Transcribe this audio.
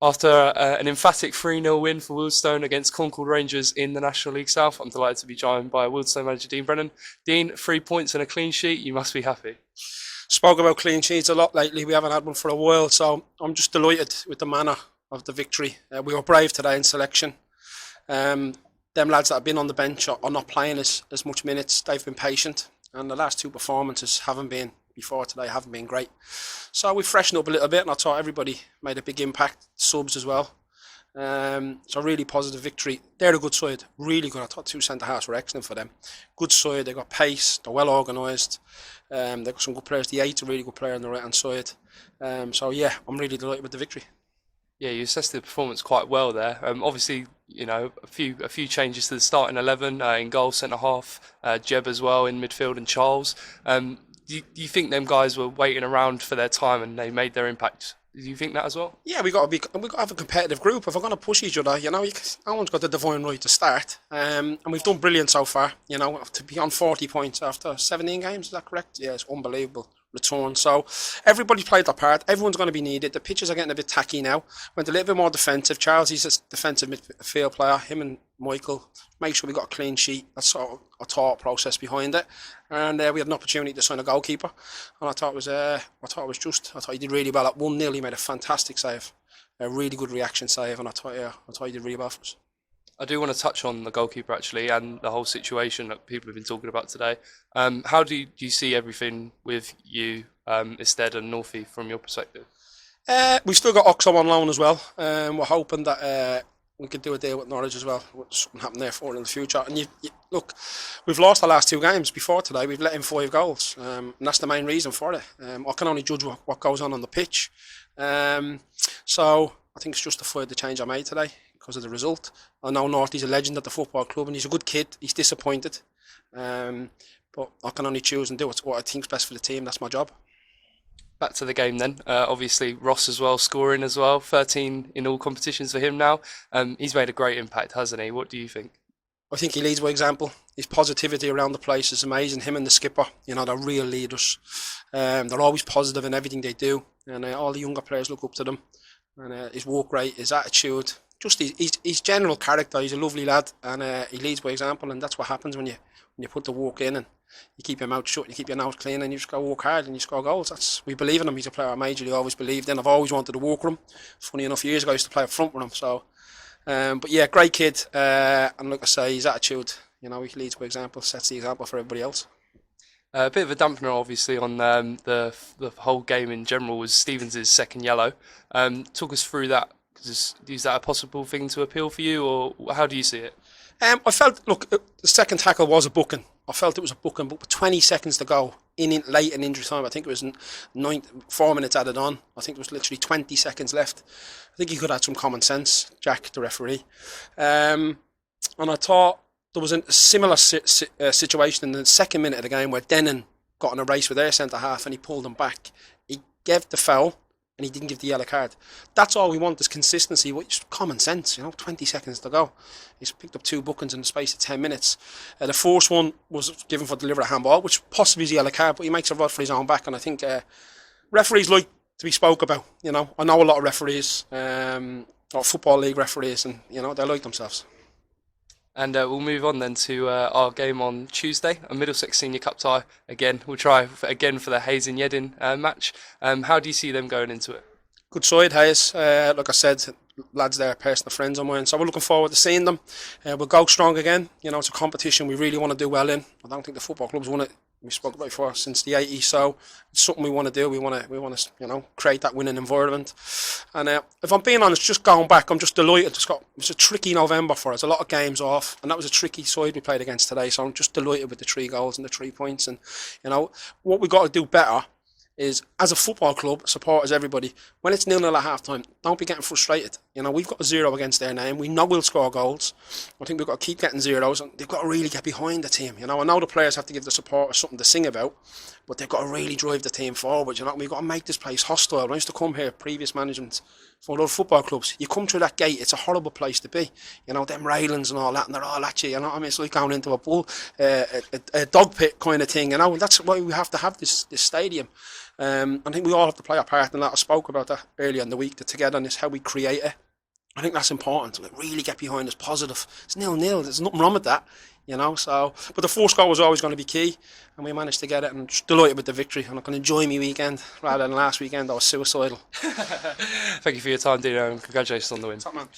After an emphatic 3-0 win for Wealdstone against Concord Rangers in the National League South, I'm delighted to be joined by Wealdstone manager Dean Brennan. Dean, 3 points and a clean sheet. You must be happy. Spoke about clean sheets a lot lately. We haven't had one for a while, so I'm just delighted with the manner of the victory. We were brave today in selection. Them lads that have been on the bench are not playing as much minutes. They've been patient, and the last two performances haven't been great. So we freshened up a little bit, and I thought everybody made a big impact. Subs as well. So really positive victory. They're a good side, really good. I thought two centre halves were excellent for them. Good side. They got pace. They're well organised. They've got some good players. The eight's a really good player on the right hand side. So yeah, I'm really delighted with the victory. Yeah, you assessed the performance quite well there. Obviously, you know, a few changes to the starting 11 in goal, centre half, Jeb as well in midfield, and Charles. Do you think them guys were waiting around for their time and they made their impact? Do you think that as well? Yeah, we got to have a competitive group. If we're going to push each other, no one's got the divine right to start. And we've done brilliant so far. You know, to be on 40 points after 17 games, is that correct? Yeah, it's unbelievable return. So everybody's played their part. Everyone's going to be needed. The pitches are getting a bit tacky now. Went a little bit more defensive. Charles, he's a defensive midfield player. Him and Michael, make sure we got a clean sheet. That's sort of a thought process behind it. And we had an opportunity to sign a goalkeeper, and I thought he did really well at 1-0. He made a fantastic save, a really good reaction save, and I thought he did really well for us. I do want to touch on the goalkeeper actually and the whole situation that people have been talking about today. How do you see everything with you, Isted and Northey from your perspective? We've still got Oxo on loan as well. We're hoping that we could do a deal with Norwich as well. Something happen there for in the future. And look, we've lost the last two games before today. We've let in 5 goals, and that's the main reason for it. I can only judge what goes on the pitch. So I think it's justified the change I made today because of the result. I know Northey's a legend at the football club, and he's a good kid. He's disappointed, but I can only choose and do what I think's best for the team. That's my job. Back to the game then. Obviously Ross as well, scoring as well. 13 in all competitions for him now. He's made a great impact, hasn't he? What do you think? I think he leads by example. His positivity around the place is amazing. Him and the skipper, they're real leaders. They're always positive in everything they do, and all the younger players look up to them. And his work rate, his attitude, just his general character. He's a lovely lad, and he leads by example. And that's what happens when you put the work in and you keep your mouth shut, you keep your nose clean, and you just go work hard and you score goals. We believe in him. He's a player I majorly always believed in. I've always wanted to work with him. Funny enough, years ago I used to play up front with him. So, but yeah, great kid. And like I say, his attitude, he leads by example, sets the example for everybody else. A bit of a dampener, obviously, on the whole game in general was Stevens' second yellow. Talk us through that. Is that a possible thing to appeal for you, or how do you see it? I felt, look, the second tackle was a booking. I felt it was a booking, but with 20 seconds to go, late in injury time, I think it was 4 minutes added on. I think there was literally 20 seconds left. I think he could have had some common sense, Jack, the referee. And I thought there was a similar situation in the second minute of the game where Denon got in a race with their centre-half and he pulled them back. He gave the foul and he didn't give the yellow card. That's all we want is consistency, which is common sense, 20 seconds to go. He's picked up 2 bookings in the space of 10 minutes. The first one was given for deliver a handball, which possibly is a yellow card, but he makes a rod for his own back, and I think referees like to be spoke about. I know a lot of referees, or Football League referees, and they like themselves. And we'll move on then to our game on Tuesday, a Middlesex Senior Cup tie. Again, we'll try again for the Hayes and Yeddin match. How do you see them going into it? Good side, Hayes. Like I said, lads there are personal friends of mine, so we're looking forward to seeing them. We'll go strong again. It's a competition we really want to do well in. I don't think the football club's won it. We spoke about it before since the 80s, so it's something we want to do. We want to create that winning environment. And if I'm being honest, just going back, I'm just delighted. It was a tricky November for us. A lot of games off, and that was a tricky side we played against today. So I'm just delighted with the 3 goals and the 3 points. And what we got to do better is, as a football club, supporters, everybody, when it's 0-0 at half time, don't be getting frustrated. We've got a 0 against their name. We know we'll score goals. I think we've got to keep getting zeros, and they've got to really get behind the team. I know the players have to give the supporters something to sing about, but they've got to really drive the team forward. We've got to make this place hostile. When I used to come here, previous management for other football clubs, you come through that gate, it's a horrible place to be. Them railings and all that, and they're all at you. It's like going into a dog pit kind of thing. That's why we have to have this stadium. I think we all have to play our part in that. I spoke about that earlier in the week, the togetherness, how we create it. I think that's important to really get behind. It's positive. It's 0-0. There's nothing wrong with that, you know. So, but the first goal was always going to be key, and we managed to get it. And I'm just delighted with the victory. And I can enjoy my weekend rather than last weekend. I was suicidal. Thank you for your time, Dino, and congratulations on the win. Top man.